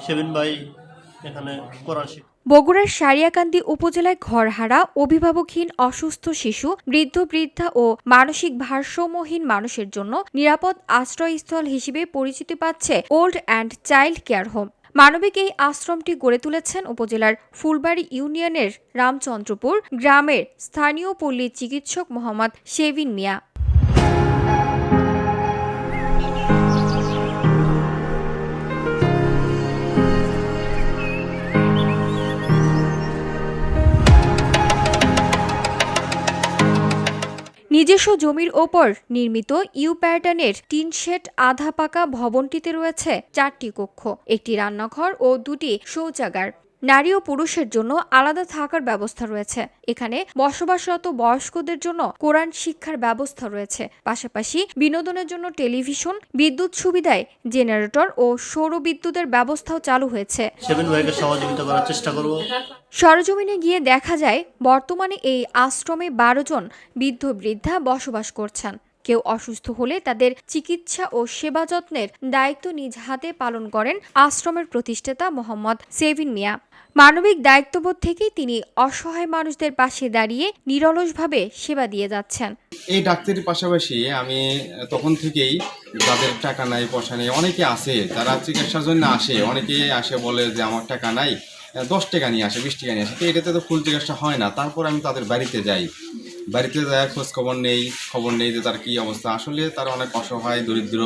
Sebin ভাই এখানে কোরআন শিক্ষা। বগুড়ার সারিয়াকান্দি উপজেলায় ঘরহারা, অভিভাবকহীন, অসুস্থ শিশু, বৃদ্ধ বৃদ্ধা ও মানসিক ভারসাম্যহীন মানুষের জন্য নিরাপদ আশ্রয়স্থল হিসেবে পরিচিতি পাচ্ছে old and child care home. মানবিক এই আশ্রমটি গড়ে তুলেছেন উপজেলার ফুলবাড়ী ইউনিয়নের রামচন্দ্রপুর গ্রামের স্থানীয় পল্লী চিকিৎসক মোহাম্মদ শেবিন মিয়া। নিজস্ব জমির ওপর নির্মিত ইউ প্যাটার্নের টিন শেড আধা পাকা ভবনটিতে রয়েছে 4টি কক্ষ, একটি রান্নাঘর ও 2টি শৌচাগার। নারী ও পুরুষের জন্য আলাদা থাকার ব্যবস্থা রয়েছে। এখানে বসবাসরত বয়স্কদের জন্য কোরআন শিক্ষার ব্যবস্থা রয়েছে। পাশাপাশি বিনোদনের জন্য টেলিভিশন, বিদ্যুৎ সুবিধায় জেনারেটর ও সৌর বিদ্যুতের ব্যবস্থাও চালু হয়েছে। সেবিন ভাইকে সহযোগিতা করার চেষ্টা করব। সরেজমিনে গিয়ে দেখা যায় বর্তমানে এই আশ্রমে 12 জন বৃদ্ধ বৃদ্ধা বসবাস করছেন। কেউ অসুস্থ হলে তাদের চিকিৎসা ও সেবা যত্নের দায়িত্ব নিজ হাতে পালন করেন আশ্রমের প্রতিষ্ঠাতা মোহাম্মদ শেবিন মিয়া। মানবিক দায়িত্ববোধ থেকেই তিনি অসহায় মানুষদের পাশে দাঁড়িয়ে নিরলসভাবে সেবা দিয়ে যাচ্ছেন। এই ডাক্তারির পাশাপাশি আমি তখন থেকেই যাদের টাকা নাই পয়সা নেই অনেকে আছে, তারা চিকিৎসার জন্য আসে, অনেকে আসে বলে যে আমার টাকা নাই, 10 টাকা নিয়ে আসে, 20 টাকা নিয়ে আসে, তো এটাতে তো ফুল চিকিৎসা হয় না। তারপর আমি তাদের বাড়িতে যাই, বাড়িতে যাই, খোঁজ খবর নেই যে তার কী অবস্থা। আসলে তারা অনেক অসহায়, দরিদ্র।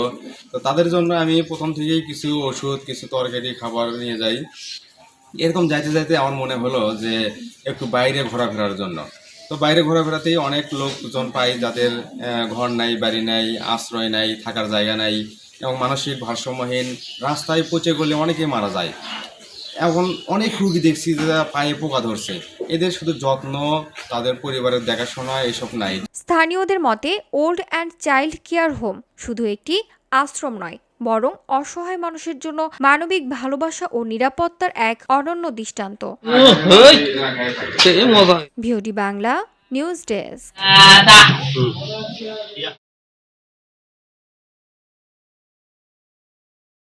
তো তাদের জন্য আমি প্রথম থেকেই কিছু ওষুধ, কিছু তরকারি, খাবার নিয়ে যাই। এরকম যাইতে যাইতে আমার মনে হলো যে একটু বাইরে ঘোরাফেরার জন্য। তো বাইরে ঘোরাফেরাতেই অনেক লোকজন পাই যাদের ঘর নাই, বাড়ি নাই, আশ্রয় নাই, থাকার জায়গা নাই এবং মানসিক ভারসাম্যহীন, রাস্তায় পচে গেলে অনেকেই মারা যায়। এখন অনেক রুগী দেখছি যে পায়ে পোকা ধরছে, এদের শুধু যত্ন, তাদের পরিবারের দেখাশোনা এসব নাই। স্থানীয়দের মতে old and child care home শুধু একটি আশ্রম নয়, বরং অসহায় মানুষের জন্য মানবিক ভালোবাসা ও নিরাপত্তার এক অনন্য দৃষ্টান্ত। VOD Bangla news desk.